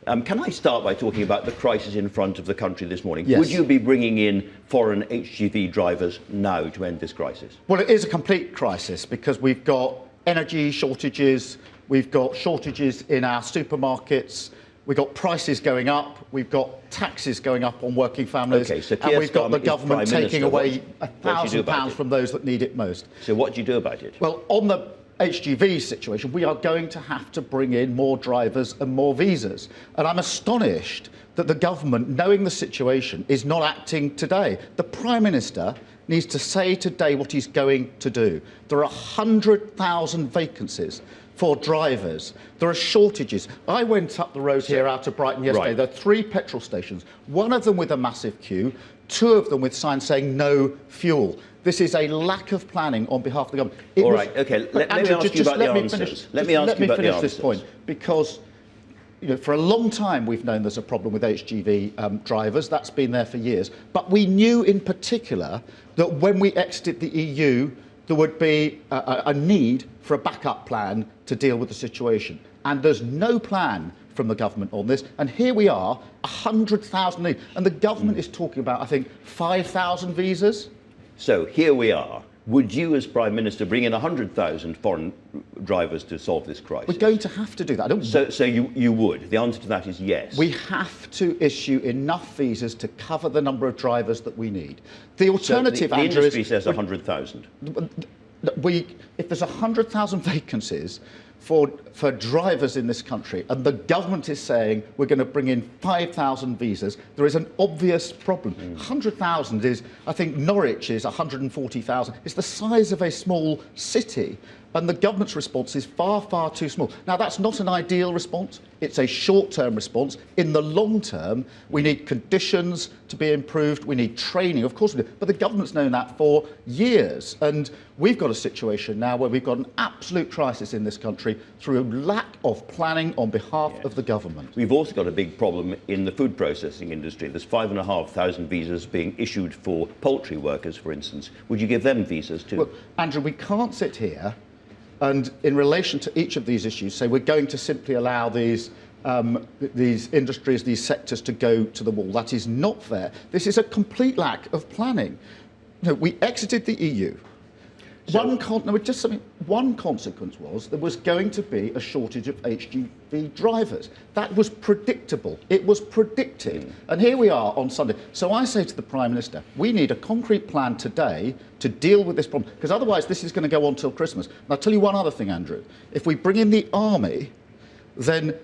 Can I start by talking about the crisis in front of the country this morning? Yes. Would you be bringing in foreign HGV drivers now to end this crisis? Well, it is a complete crisis because we've got energy shortages, we've got shortages in our supermarkets, we've got prices going up, we've got taxes going up on working families, Okay, so and we've got the Starmer is government Prime taking Minister. away What do you do about £1,000 it? from those that need it most. So what do you do about it? Well, on the HGV situation, we are going to have to bring in more drivers and more visas. And I'm astonished that the government, knowing the situation, is not acting today. The Prime Minister needs to say today what he's going to do. There are 100,000 vacancies for drivers. There are shortages. I went up the road here out of Brighton yesterday. Right. There are 3 petrol stations, one of them with a massive queue, 2 of them with signs saying no fuel. This is a lack of planning on behalf of the government. All right, okay, let me ask you about the answers. Let me finish this point, because for a long time we've known there's a problem with HGV drivers. That's been there for years. But we knew in particular that when we exited the EU, there would be a need for a backup plan to deal with the situation. And there's no plan from the government on this. And here we are, 100,000 need. And the government is talking about, I think, 5,000 visas. So here we are. Would you, as Prime Minister, bring in 100,000 foreign drivers to solve this crisis? We're going to have to do that. So you would? The answer to that is yes. We have to issue enough visas to cover the number of drivers that we need. The alternative, so the Andrew, industry says 100,000. If there's 100,000 vacancies for drivers in this country, and the government is saying we're going to bring in 5,000 visas, there is an obvious problem. 100,000 is, I think Norwich is 140,000. It's the size of a small city, and the government's response is far, far too small. Now, that's not an ideal response. It's a short-term response. In the long term, we need conditions to be improved. We need training, of course we do. But the government's known that for years. And we've got a situation now where we've got an absolute crisis in this country through lack of planning on behalf of the government. We've also got a big problem in the food processing industry. There's 5,500 visas being issued for poultry workers, for instance. Would you give them visas too? Well, Andrew, we can't sit here and in relation to each of these issues say we're going to simply allow these industries, these sectors to go to the wall. That is not fair. This is a complete lack of planning. We exited the EU. One consequence was there was going to be a shortage of HGV drivers. That was predictable. It was predicted. And here we are on Sunday. So I say to the Prime Minister, we need a concrete plan today to deal with this problem, because otherwise this is going to go on till Christmas. And I'll tell you one other thing, Andrew. If we bring in the army, then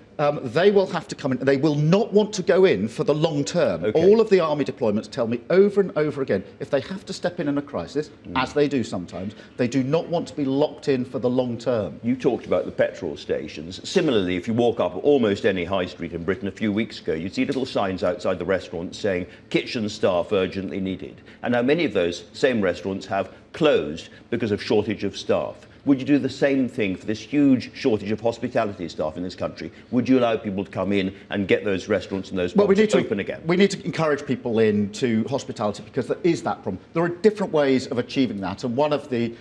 they will have to come in. They will not want to go in for the long term. Okay. All of the army deployments tell me over and over again, if they have to step in a crisis, as they do sometimes, they do not want to be locked in for the long term. You talked about the petrol stations. Similarly, if you walk up almost any high street in Britain a few weeks ago, you'd see little signs outside the restaurants saying kitchen staff urgently needed. And now many of those same restaurants have closed because of shortage of staff. Would you do the same thing for this huge shortage of hospitality staff in this country? Would you allow people to come in and get those restaurants and those bars open again? We need to encourage people into hospitality because there is that problem. There are different ways of achieving that, and one of the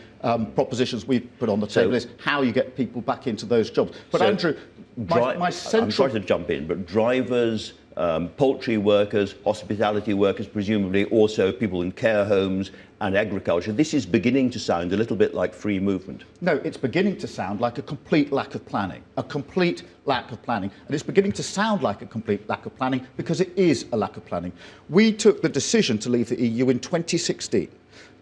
propositions we've put on the table is how you get people back into those jobs. But Andrew, my central... I'm sorry to jump in, but drivers, poultry workers, hospitality workers, presumably also people in care homes and agriculture, this is beginning to sound a little bit like free movement. No, it's beginning to sound like a complete lack of planning, a complete lack of planning. And it's beginning to sound like a complete lack of planning because it is a lack of planning. We took the decision to leave the EU in 2016.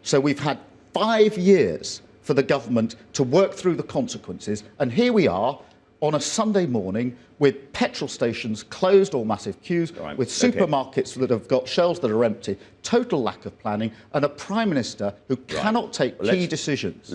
So we've had 5 years for the government to work through the consequences. And here we are on a Sunday morning with petrol stations closed or massive queues, with supermarkets that have got shelves that are empty, total lack of planning, and a Prime Minister who cannot take key decisions.